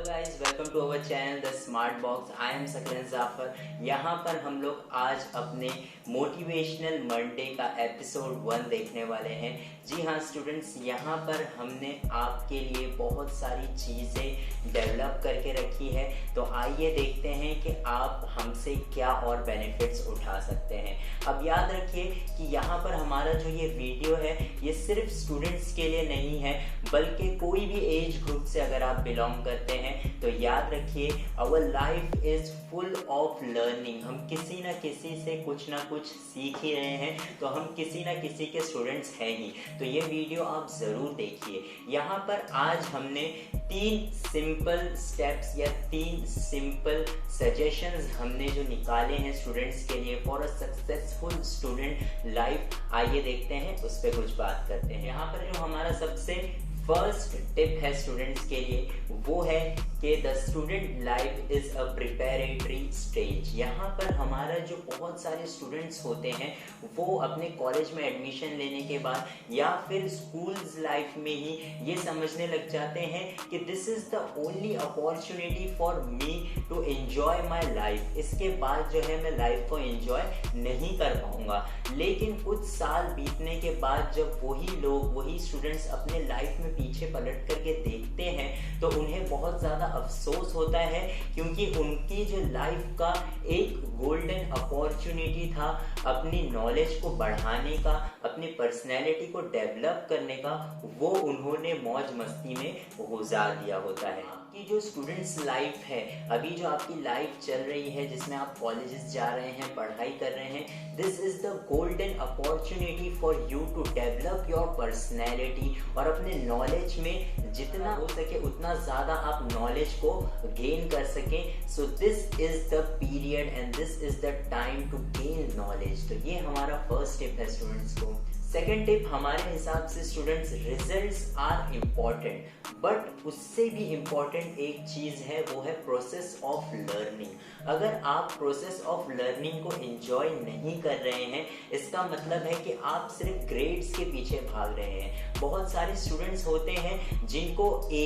Guys, welcome to our channel the smart box. I am Saklain Jafar. यहाँ पर हम लोग आज अपने मोटिवेशनल मंडे का एपिसोड 1 देखने वाले हैं। जी हाँ स्टूडेंट्स, यहाँ पर हमने आपके लिए बहुत सारी चीज़ें डेवलप करके रखी है। तो आइए देखते हैं कि आप हमसे क्या और बेनिफिट्स उठा सकते हैं। अब याद रखिए कि यहाँ पर हमारा जो ये वीडियो है ये सिर्फ स्टूडेंट्स के लिए नहीं है, बल्कि कोई भी एज ग्रुप से अगर आप बिलोंग करते हैं तो याद रखिए our life is full of learning. हम किसी ना किसी से कुछ ना कुछ सीख ही रहे हैं, तो हम किसी ना किसी के स्टूडेंट्स हैं ही। तो ये वीडियो आप ज़रूर देखिए। यहाँ पर आज हमने 3 सिंपल स्टेप्स या 3 सिंपल सजेशंस हमने जो निकाले हैं स्टूडेंट्स के लिए for a successful student life. आइए देखते हैं, उस पर कुछ बात करते हैं। यहाँ पर जो हमारा सबसे फर्स्ट टिप है स्टूडेंट्स के लिए वो है कि the student life is a preparatory stage. यहाँ पर हमारा जो बहुत सारे स्टूडेंट्स होते हैं वो अपने कॉलेज में एडमिशन लेने के बाद या फिर स्कूल्स लाइफ में ही ये समझने लग जाते हैं कि this is the only opportunity for me to enjoy my life. इसके बाद जो है मैं लाइफ को एंजॉय नहीं कर पाऊंगा। लेकिन कुछ साल बीतने के बाद जब वही स्टूडेंट्स अपने लाइफ में पीछे पलट करके देखते हैं तो उन्हें बहुत ज़्यादा अफसोस होता है, क्योंकि उनकी जो लाइफ का एक गोल्डन अपॉर्चुनिटी था अपनी नॉलेज को बढ़ाने का, अपनी पर्सनैलिटी को डेवलप करने का, वो उन्होंने मौज मस्ती में गुजार दिया होता है। आपकी जो स्टूडेंट्स लाइफ है, अभी जो आपकी लाइफ चल रही है जिसमें आप कॉलेजेस जा रहे हैं, पढ़ाई कर रहे हैं, this is the golden opportunity for you to develop your personality और अपने नॉलेज में जितना हो सके उतना ज़्यादा आप नॉलेज को गेन कर सकें। So this is the period and this is the time to gain knowledge. तो ये हमारा फर्स्ट टिप है स्टूडेंट्स को। सेकेंड टिप हमारे हिसाब से students, results are important, but उससे भी इम्पॉर्टेंट एक चीज़ है, वो है प्रोसेस ऑफ लर्निंग। अगर आप प्रोसेस ऑफ लर्निंग को एंजॉय नहीं कर रहे हैं, इसका मतलब है कि आप सिर्फ ग्रेड्स के पीछे भाग रहे हैं। बहुत सारे स्टूडेंट्स होते हैं जिनको A+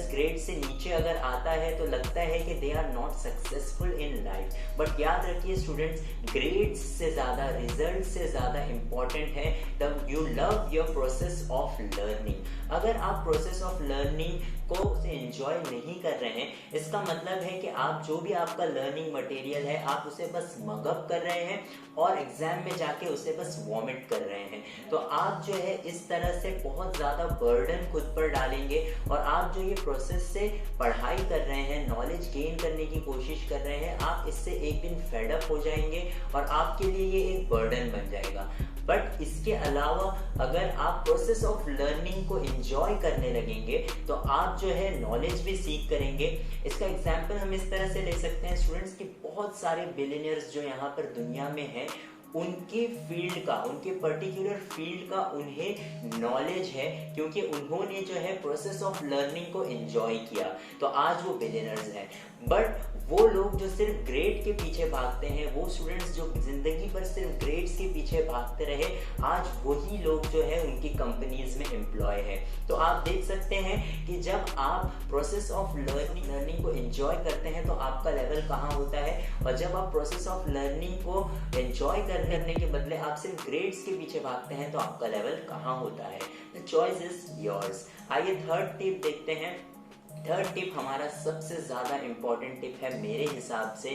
ग्रेड से नीचे अगर आता है तो लगता है कि they are not successful in life. But याद रखिए स्टूडेंट्स, ग्रेड्स से ज़्यादा, रिजल्ट से ज़्यादा इम्पॉर्टेंट है तब you love your process of learning. अगर आप प्रोसेस ऑफ लर्निंग को एंजॉय नहीं कर रहे हैं, इसका मतलब है कि आप जो भी आपका लर्निंग मटेरियल है आप उसे बस मगअप कर रहे हैं और एग्जाम में जाके उसे बस वॉमिट कर रहे हैं। तो आप जो है इस तरह से बहुत ज़्यादा बर्डन खुद पर डालेंगे और आप जो ये प्रोसेस से पढ़ाई कर रहे हैं, नॉलेज गेन करने की कोशिश कर रहे हैं, आप इससे एक दिन फेडअप हो जाएंगे और आपके लिए ये एक बर्डन बन जाएगा। बट इसके अलावा अगर आप प्रोसेस ऑफ लर्निंग को एंजॉय करने लगेंगे तो आप जो है नॉलेज भी सीख करेंगे। इसका एग्जाम्पल हम इस तरह से ले सकते हैं स्टूडेंट्स कि बहुत सारे बिलियनियर्स जो यहाँ पर दुनिया में हैं, उनके फील्ड का, उनके पर्टिकुलर फील्ड का उन्हें नॉलेज है, क्योंकि उन्होंने जो है प्रोसेस ऑफ लर्निंग को एंजॉय किया, तो आज वो बिलियनर्स हैं। बट वो लोग जो सिर्फ ग्रेड के पीछे भागते हैं, वो स्टूडेंट्स जो जिंदगी भर सिर्फ ग्रेड्स के पीछे भागते रहे, आज वही लोग जो है उनकी कंपनीज में एम्प्लॉय है। तो आप देख सकते हैं कि जब आप प्रोसेस ऑफ लर्निंग को एंजॉय करते हैं तो आपका लेवल कहाँ होता है, और जब आप प्रोसेस ऑफ लर्निंग को एंजॉय करने के बदले आप सिर्फ ग्रेड्स के पीछे भागते हैं तो आपका लेवल कहाँ होता है। The choice is yours. आइए थर्ड टिप देखते हैं। थर्ड टिप हमारा सबसे ज़्यादा इम्पॉर्टेंट टिप है मेरे हिसाब से,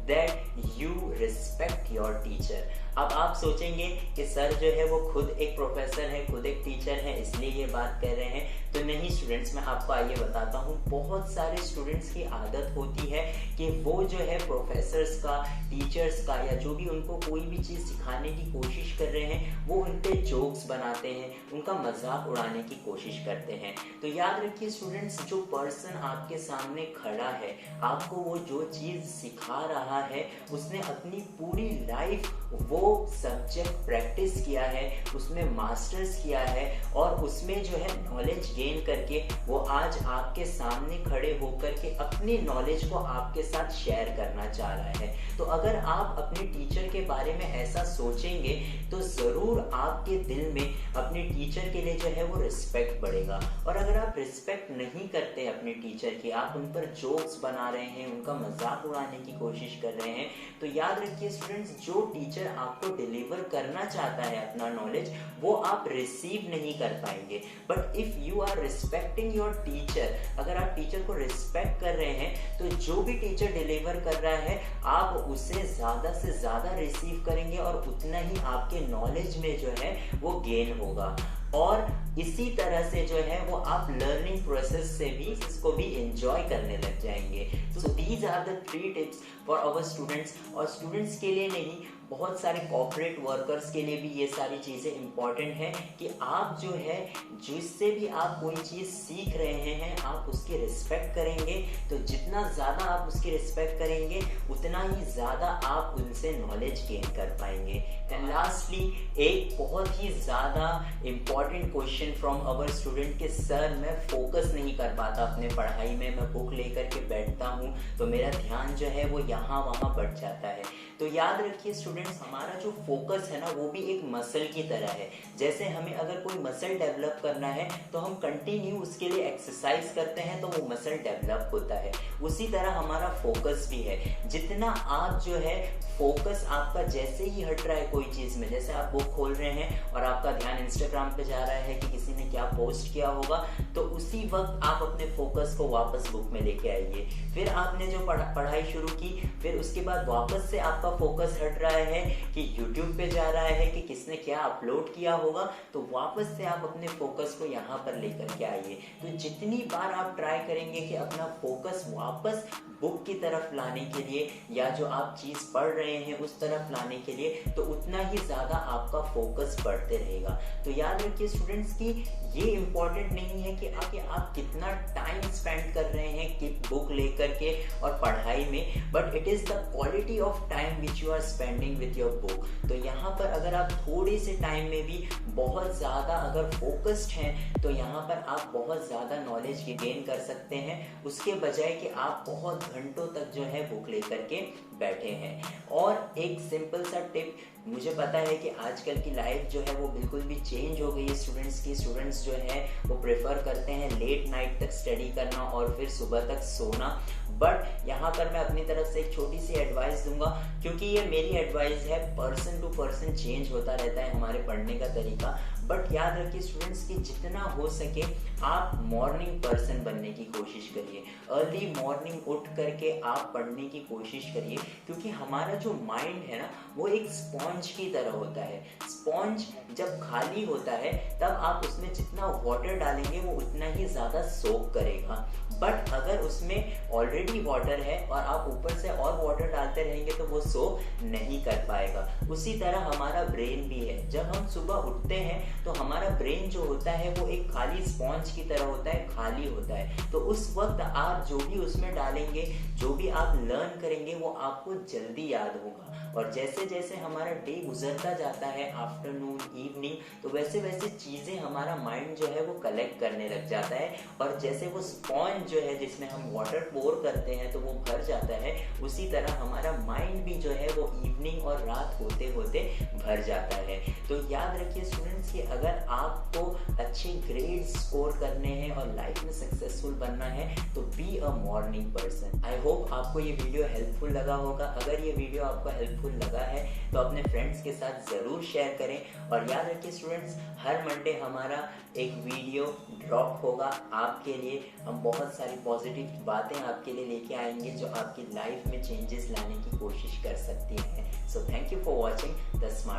that you respect your teacher. अब आप सोचेंगे कि सर जो है वो खुद एक प्रोफेसर है, खुद एक टीचर है, इसलिए ये बात कह रहे हैं। तो नहीं स्टूडेंट्स, मैं आपको आइए बताता हूँ। बहुत सारे स्टूडेंट्स की आदत होती है कि वो जो है प्रोफेसर्स का, टीचर्स का, या जो भी उनको कोई भी चीज़ सिखाने की कोशिश कर रहे हैं वो उन पे जोक्स बनाते हैं, उनका मजाक उड़ाने की कोशिश करते हैं। तो याद रखिए स्टूडेंट्स, जो पर्सन आपके सामने खड़ा है, आपको वो जो चीज़ सिखा रहा है, उसने अपनी पूरी लाइफ वो सब्जेक्ट प्रैक्टिस किया है, उसमें मास्टर्स किया है और उसमें जो है नॉलेज गेन करके वो आज आपके सामने खड़े होकर के अपनी नॉलेज को आपके साथ शेयर करना चाह रहा है। तो अगर आप अपने टीचर के बारे में ऐसा सोचेंगे तो ज़रूर आपके दिल में अपने टीचर के लिए जो है वो रिस्पेक्ट बढ़ेगा। और अगर आप रिस्पेक्ट नहीं करते अपने टीचर की, आप उन पर जोक्स बना रहे हैं, उनका मजाक उड़ाने की कोशिश कर रहे हैं, तो याद रखिए स्टूडेंट्स, जो टीचर आपको डिलीवर करना चाहता है अपना नॉलेज, वो आप रिसीव नहीं कर पाएंगे। But if you are respecting your teacher, अगर आप टीचर को रिस्पेक्ट कर रहे हैं तो जो भी टीचर डिलीवर कर रहा है आप उसे ज़्यादा से ज़्यादा रिसीव करेंगे और उतना ही आपके नॉलेज में जो है वो गेन होगा। और इसी तरह से जो है वो आप लर्निंग प्रोसेस से भी इसको भी एंजॉय करने लग जाएंगे। So these are the 3 tips for our students. और स्टूडेंट्स के लिए नहीं, बहुत सारे कॉर्पोरेट वर्कर्स के लिए भी ये सारी चीज़ें इंपॉर्टेंट है कि आप जो है जिससे भी आप कोई चीज़ सीख रहे हैं आप उसकी रिस्पेक्ट करेंगे। तो जितना ज़्यादा आप उसकी रिस्पेक्ट करेंगे उतना ही ज़्यादा आप उनसे नॉलेज गेन कर पाएंगे। एंड लास्टली एक बहुत ही ज़्यादा important question from our student कि सर मैं फोकस नहीं कर पाता अपने पढ़ाई में, मैं बुक लेकर के बैठता हूँ तो मेरा ध्यान जो है वो यहाँ वहाँ बढ़ जाता है। तो याद रखिए स्टूडेंट्स, हमारा जो फोकस है ना वो भी एक मसल की तरह है। जैसे हमें अगर कोई मसल डेवलप करना है तो हम कंटिन्यू उसके लिए एक्सरसाइज करते हैं तो वो मसल डेवलप होता है। उसी तरह हमारा फोकस भी है। जितना आप जो है फोकस आपका जैसे ही हट रहा है कोई चीज़ में, जैसे आप बुक खोल रहे हैं और आपका ध्यान इंस्टाग्राम पे जा रहा है कि किसी ने क्या पोस्ट किया होगा, तो उसी वक्त आप अपने फोकस को वापस बुक में लेके आइए। फिर आपने जो पढ़ाई शुरू की, फिर उसके बाद वापस से आपका फोकस हट रहा है कि यूट्यूब पे जा रहा है कि किसने क्या अपलोड किया होगा, तो वापस से आप अपने फोकस को यहाँ पर लेकर के आइए। तो जितनी बार आप ट्राई करेंगे कि अपना फोकस वापस बुक की तरफ लाने के लिए या जो आप चीज़ पढ़ रहे हैं उस तरफ लाने के लिए, तो उतना ही ज़्यादा आपका फोकस बढ़ते रहेगा। तो याद रखिए स्टूडेंट्स कि ये इम्पॉर्टेंट नहीं है कि आप कितना टाइम स्पेंड कर रहे हैं कि बुक लेकर के और पढ़ाई में, but it is the quality of time which you are spending with your book. तो यहाँ पर अगर आप थोड़े से टाइम में भी बहुत ज़्यादा अगर फोकस्ड हैं तो यहाँ पर आप बहुत ज़्यादा नॉलेज गेन कर सकते हैं, उसके बजाय कि आप बहुत घंटों तक जो है बुक लेकर के बैठे हैं। और एक सिंपल सा टिप, मुझे पता है कि आजकल की लाइफ जो है वो बिल्कुल भी चेंज हो गई है स्टूडेंट्स की। स्टूडेंट्स जो है वो प्रेफर करते हैं लेट नाइट तक स्टडी करना और फिर सुबह तक सोना। बट यहाँ पर मैं अपनी तरफ से एक छोटी सी एडवाइस दूंगा, क्योंकि ये मेरी एडवाइस है, पर्सन टू पर्सन चेंज होता रहता है हमारे पढ़ने का तरीका। बट याद रखिए स्टूडेंट्स कि जितना हो सके आप मॉर्निंग पर्सन बनने की कोशिश करिए। अर्ली मॉर्निंग उठ करके आप पढ़ने की कोशिश करिए, क्योंकि हमारा जो माइंड है ना वो एक स्पॉन्ज की तरह होता है। स्पॉन्ज जब खाली होता है तब आप उसमें जितना वाटर डालेंगे वो उतना ही ज़्यादा सोक करेगा। बट अगर उसमें ऑलरेडी वाटर है और आप ऊपर से और वाटर डालते रहेंगे तो वो सोक नहीं कर पाएगा। उसी तरह हमारा ब्रेन भी है। जब हम सुबह उठते हैं तो हमारा ब्रेन जो होता है वो एक खाली स्पॉन्ज की तरह होता है, खाली होता है। तो उस वक्त आप जो भी उसमें डालेंगे, जो भी आप लर्न करेंगे वो आपको जल्दी याद होगा। और जैसे जैसे हमारा डे गुजरता जाता है, आफ्टरनून, इवनिंग, तो वैसे वैसे चीज़ें हमारा माइंड जो है वो कलेक्ट करने लग जाता है। और जैसे वो स्पॉन्ज जो है जिसमें हम वाटर पोर करते हैं तो वो भर जाता है, उसी तरह हमारा माइंड भी जो है वो इवनिंग और रात होते होते भर जाता है। तो याद रखिए स्टूडेंट्स कि अगर आपको अच्छे ग्रेड्स स्कोर करने हैं और लाइफ में सक्सेसफुल बनना है तो be a morning person. I hope आपको ये वीडियो हेल्पफुल लगा होगा। अगर ये वीडियो आपको हेल्पफुल लगा है तो अपने फ्रेंड्स के साथ ज़रूर शेयर करें। और याद रखिए स्टूडेंट्स, हर मंडे हमारा एक वीडियो ड्रॉप होगा आपके लिए। हम बहुत सारी पॉजिटिव बातें आपके लिए लेके आएंगे जो आपकी लाइफ में चेंजेस लाने की कोशिश कर सकती हैं। So thank you for watching the smart